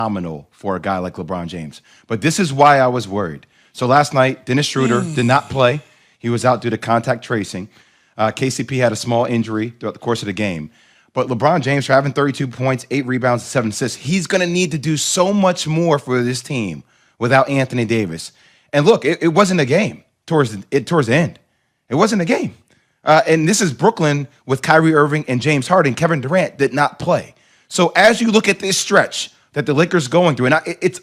phenomenal for a guy like LeBron James. But this is why I was worried. So last night, Dennis Schroeder did not play. He was out due to contact tracing. KCP had a small injury throughout the course of the game. But LeBron James, for having 32 points, 8 rebounds, and 7 assists, he's going to need to do so much more for this team without Anthony Davis. And look, it wasn't a game towards the end. It wasn't a game. And this is Brooklyn with Kyrie Irving and James Harden. Kevin Durant did not play. So as you look at this stretch that the Lakers going through, and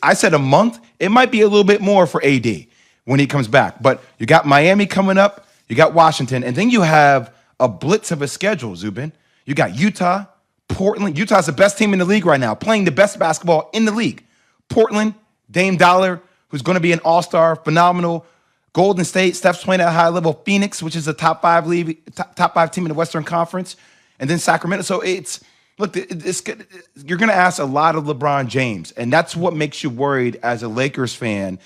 I said a month, it might be a little bit more for AD when he comes back. But you got Miami coming up, you got Washington, and then you have a blitz of a schedule, Zubin. You got Utah, Portland. Utah's the best team in the league right now, playing the best basketball in the league. Portland, Dame Dollar, who's going to be an all-star, phenomenal. Golden State, Steph's playing at a high level. Phoenix, which is a top five team in the Western Conference, and then Sacramento. So you're going to ask a lot of LeBron James, and that's what makes you worried as a Lakers fan.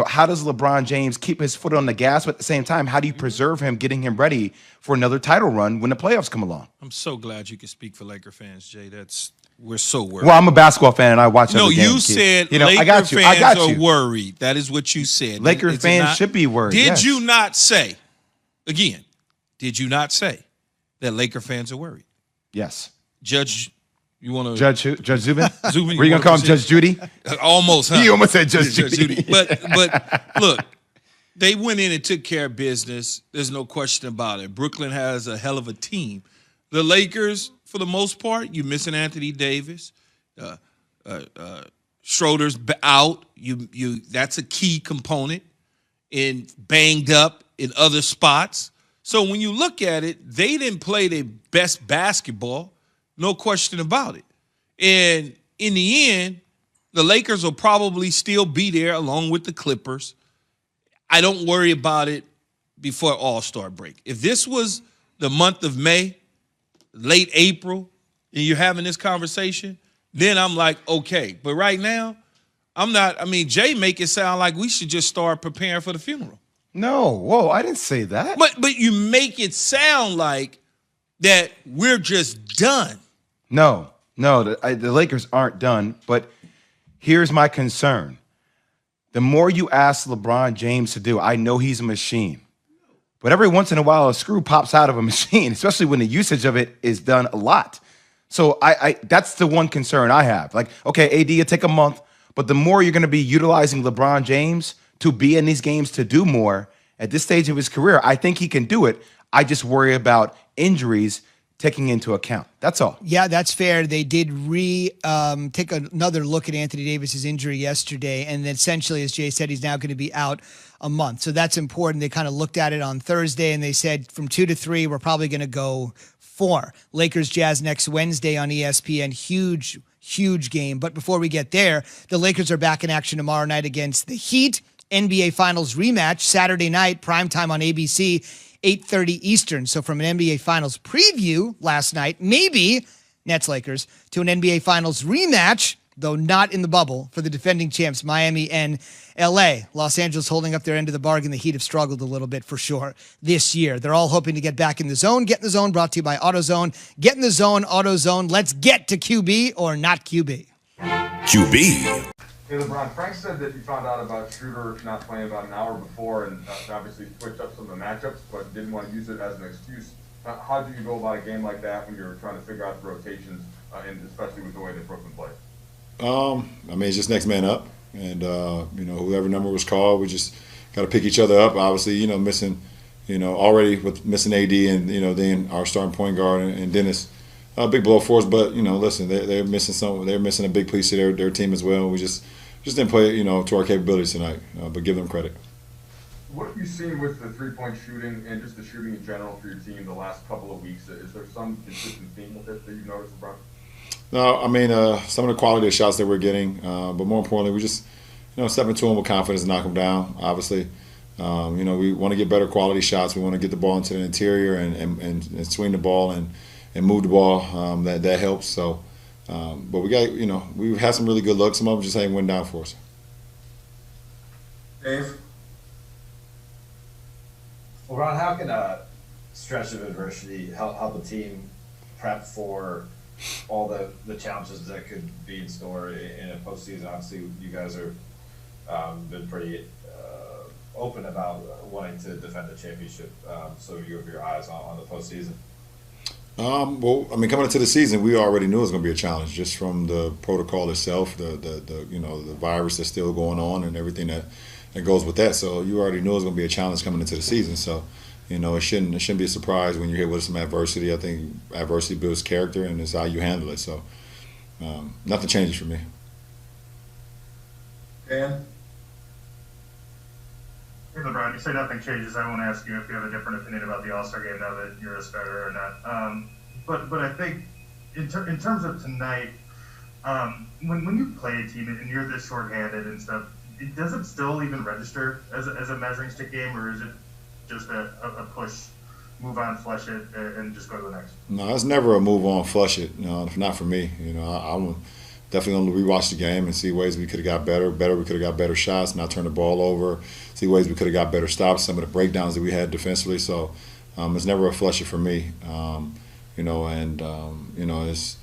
How does LeBron James keep his foot on the gas, but at the same time, how do you preserve him, getting him ready for another title run when the playoffs come along? I'm so glad you can speak for Laker fans, Jay. We're so worried. Well, I'm a basketball fan, and I watch every game. No, you said Laker I got fans are worried. That is what you said. Laker fans should be worried. Did you not say, again, did you not say that Laker fans are worried? Yes. Judge, you want to? Judge Zubin? Zubin, Were you going to call him Judge Judy? Almost, huh? You almost said Judge Judy. But look, they went in and took care of business. There's no question about it. Brooklyn has a hell of a team. The Lakers, for the most part, you're missing Anthony Davis. Schroeder's out. That's a key component. And banged up in other spots. So when you look at it, they didn't play their best basketball. No question about it. And in the end, the Lakers will probably still be there along with the Clippers. I don't worry about it before All-Star break. If this was the month of May, late April, and you're having this conversation, then I'm like, okay. But right now, I'm not. I mean, Jay make it sound like we should just start preparing for the funeral. No. Whoa, I didn't say that. But you make it sound like that we're just done. No, the Lakers aren't done, but here's my concern. The more you ask LeBron James to do, I know he's a machine, but every once in a while a screw pops out of a machine, especially when the usage of it is done a lot. So I that's the one concern I have. Like, okay, AD, it'll take a month, but the more you're going to be utilizing LeBron James to be in these games to do more at this stage of his career, I think he can do it. I just worry about injuries taking into account. That's all. Yeah, that's fair. They did take another look at Anthony Davis's injury yesterday, and essentially, as Jay said, he's now going to be out a month. So that's important. They kind of looked at it on Thursday, and they said from 2 to 3, we're probably going to go 4. Lakers Jazz next Wednesday on ESPN. Huge game. But before we get there, the Lakers are back in action tomorrow night against the Heat. NBA Finals rematch Saturday night, primetime on ABC. 8:30 Eastern. So from an NBA Finals preview last night, maybe Nets Lakers, to an NBA Finals rematch, though not in the bubble, for the defending champs Miami and LA. Los Angeles holding up their end of the bargain. The Heat have struggled a little bit for sure this year. They're all hoping to get back in the zone. Get in the zone, brought to you by AutoZone. Get in the zone, AutoZone. Let's get to QB or not QB. QB. Hey, LeBron, Frank said that you found out about Schroeder not playing about an hour before and obviously switched up some of the matchups, but didn't want to use it as an excuse. How do you go about a game like that when you're trying to figure out the rotations, and especially with the way that Brooklyn played? I mean, it's just next man up. And, whoever number was called, we just got to pick each other up. Obviously, missing, already with missing AD and, then our starting point guard and Dennis. A big blow for us, but, listen, they're missing something. They're missing a big piece of their team as well. We just didn't play, to our capabilities tonight, but give them credit. What have you seen with the three-point shooting and just the shooting in general for your team the last couple of weeks? Is there some consistent theme with it that you've noticed, LeBron? No, I mean, some of the quality of shots that we're getting, but more importantly, we just, step into them with confidence and knock them down, obviously. We want to get better quality shots. We want to get the ball into the interior and swing the ball and move the ball. That helps. So, but we got, we've had some really good looks. Some of them just ain't went down for us. Dave? Well, Ron, how can a stretch of adversity help a team prep for all the challenges that could be in store in a postseason. Obviously, you guys are been pretty open about wanting to defend the championship, so you have your eyes on the postseason. Well, I mean, coming into the season, we already knew it was going to be a challenge just from the protocol itself, the the virus that's still going on and everything that goes with that. So you already knew it was going to be a challenge coming into the season. So, it shouldn't be a surprise when you're hit with some adversity. I think adversity builds character, and it's how you handle it. So, nothing changes for me. Dan? Hey, LeBron, you say nothing changes. I won't ask you if you have a different opinion about the All-Star game now that you're a starter or not. But I think in terms of tonight, when you play a team and you're this shorthanded and stuff, does it still even register as a measuring stick game, or is it just a push, move on, flush it, and just go to the next? No, it's never a move on, flush it. No, not for me. I'm definitely going to rewatch the game and see ways we could have got better. We could have got better shots, not turn the ball over. See ways we could have got better stops. Some of the breakdowns that we had defensively. So it's never a flush it for me. It's.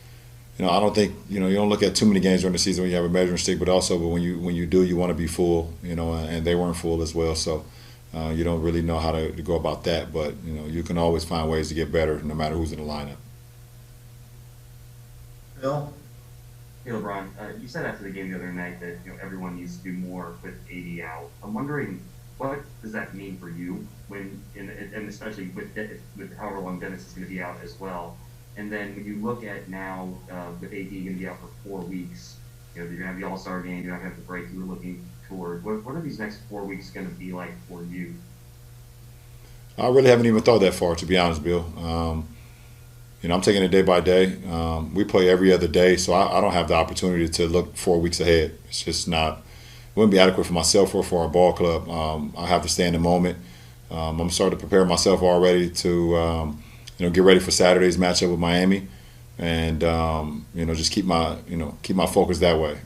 I don't think you don't look at too many games during the season when you have a measuring stick, but when you do, you want to be full. And they weren't full as well. So you don't really know how to go about that. But you can always find ways to get better, no matter who's in the lineup. Bill? Hey, LeBron, you said after the game the other night that everyone needs to do more with AD out. I'm wondering, what does that mean for you and especially with however long Dennis is going to be out as well? And then when you look at now with AD going to be out for 4 weeks, you're going to have the All-Star game, you're not going to have the break you were looking toward. What are these next 4 weeks going to be like for you? I really haven't even thought that far, to be honest, Bill. I'm taking it day by day. We play every other day, so I don't have the opportunity to look 4 weeks ahead. It's just not. It wouldn't be adequate for myself or for our ball club. I have to stay in the moment. I'm starting to prepare myself already to, get ready for Saturday's matchup with Miami, and just keep my focus that way.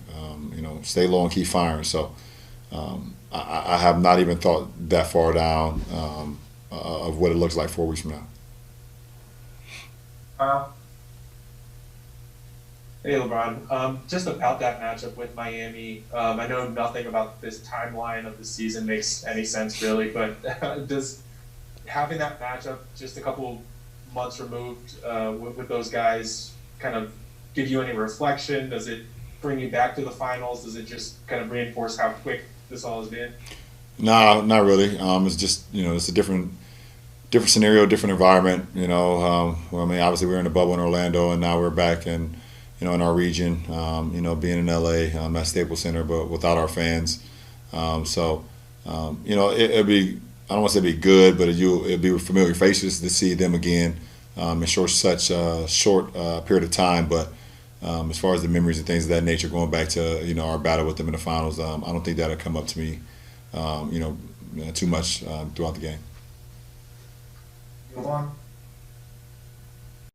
Stay low and keep firing. So I have not even thought that far down of what it looks like 4 weeks from now. Hey, LeBron. Just about that matchup with Miami. I know nothing about this timeline of the season makes any sense, really, but does having that matchup just a couple months removed with those guys kind of give you any reflection? Does it bring you back to the finals? Does it just kind of reinforce how quick this all has been? No, not really. It's just, it's a different scenario, different environment. Obviously we're in a bubble in Orlando, and now we're back in our region. Being in LA at Staples Center, but without our fans. It'd be, I don't want to say it'd be good, but it'd be with familiar faces to see them again in such a short period of time. But as far as the memories and things of that nature, going back to our battle with them in the finals, I don't think that'll come up to me, too much throughout the game. Move on.